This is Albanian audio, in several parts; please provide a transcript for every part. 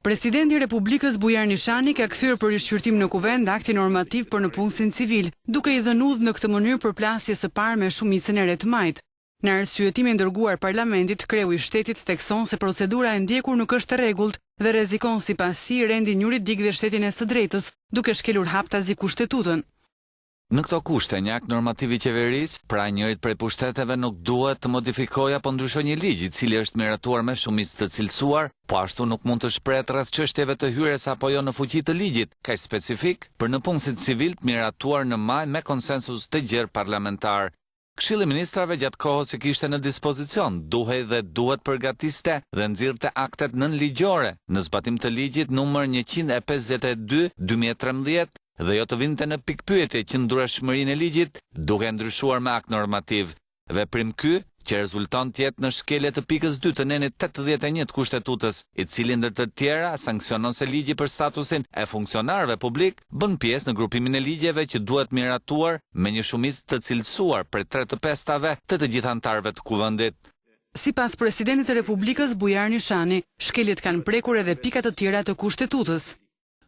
Presidenti i Republikës Bujar Nishani ka kthyer për rishqyrtim në kuvend aktin normativ për nëpunësin civil, duke i dhënë udhë në këtë mënyrë përplasjes së parë me shumicën e re të majtë. Në arsyetimin e dërguar parlamentit, kreu i shtetit thekson se procedura e ndjekur nuk është e rregullt dhe rrezikon sipas tij rendin juridik dhe shtetin e së drejtës, duke shkelur haptazi kushtetutën. Në këto kushte, një akt normativ i qeverisë, pra njërit prej pushteteve nuk duhet të modifikojë apo ndryshojë një ligj i cili është miratuar me shumicë të cilësuar, po ashtu nuk mund të shprehet rreth çështjeve të hyrjes apo jo në fuqi të ligjit, kaq specifik për nëpunësit civil të miratuar në maj me konsensus të gjerë parlamentar. Këshilli i Ministrave gjatë kohës që kishte në dispozicion duhet përgatiste dhe nxirrte aktet nënligjore në zbatim të ligjit numër 152/2013 dhe jo të vinte në pikpyetje qëndrueshmërinë e ligjit duke ndryshuar me akt normativ. Veprim ky që rezulton të jetë në shkelje të pikës 2 të nenit 81 të kushtetutës, i cili ndër të tjera sanksionon se ligji për statusin e funksionarëve publik bën pjesë në grupimin e ligjeve që duhet miratuar me një shumicë të cilësuar për 3/5 të gjithë anëtarëve të kuvendit. Sipas presidentit të Republikës Bujar Nishani, shkeljet kanë prekur edhe pika të tjera të kushtetutës.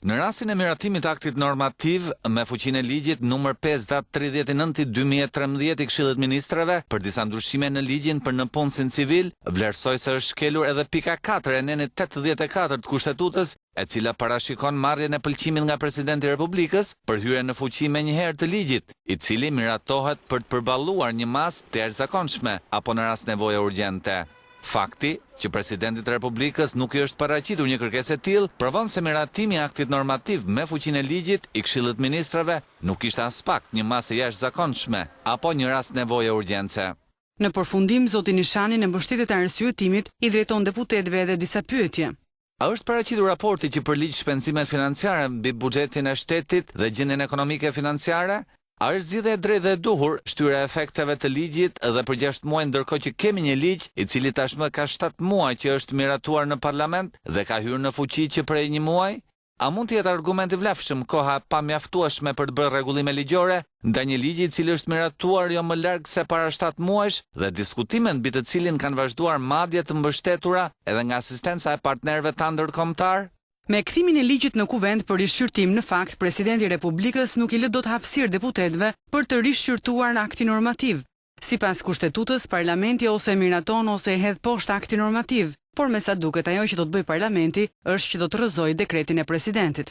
Në rastin e miratimit të aktit normativ me fuqinë e ligjit numër 5/39/2013 i Këshillit të Ministrave për disa ndryshime në ligjin për nëpunësin civil, vlerësoj se është shkelur edhe pika 4 e nenit 84 të kushtetutës, e cila parashikon marrjen e pëlqimit nga Presidenti i Republikës për hyrjen në fuqi menjëherë të ligjit, i cili miratohet për të përballuar një masë të jashtëzakonshme apo në rast nevoje urgjente. Fakti që Presidentit të Republikës nuk i është paraqitur një kërkesë e tillë provon se miratimi i aktit normativ me fuqinë e ligjit i Këshillit të Ministrave nuk ishte as pak një masë e jashtëzakonshme apo një rast nevoje urgjence. Në përfundim, zoti Nishani në mbështetje të arsyetimit i drejton deputetëve edhe disa pyetje. A është paraqitur raporti që përligj shpenzimet financiare mbi buxhetin e shtetit dhe gjendjen ekonomike financiare? A është zgjidhje e drejtë dhe e duhur shtyra e efekteve të ligjit dhe për 6 muaj ndërkohë që kemi një ligj i cili tashmë ka 7 muaj që është miratuar në parlament dhe ka hyrë në fuqi që prej një muaj? A mund të jetë argument i vlefshëm koha pa mjaftueshme për të bërë rregullime ligjore ndaj një ligji i cili është miratuar jo më larg se para 7 muajsh dhe diskutimet mbi të cilin kanë vazhduar madje të mbështetura edhe nga asistenca e partnerëve tanë ndërkombëtar? Me kthimin e ligjit në kuvend për rishqyrtim, në fakt, Presidenti i Republikës nuk i lë dot hapësirë deputetëve për të rishqyrtuar aktin normativ. Sipas kushtetutës, parlamenti ose miraton ose e hedh poshtë aktin normativ, por me sa duket ajo që do të bëjë parlamenti është që do të rrëzojë dekretin e presidentit.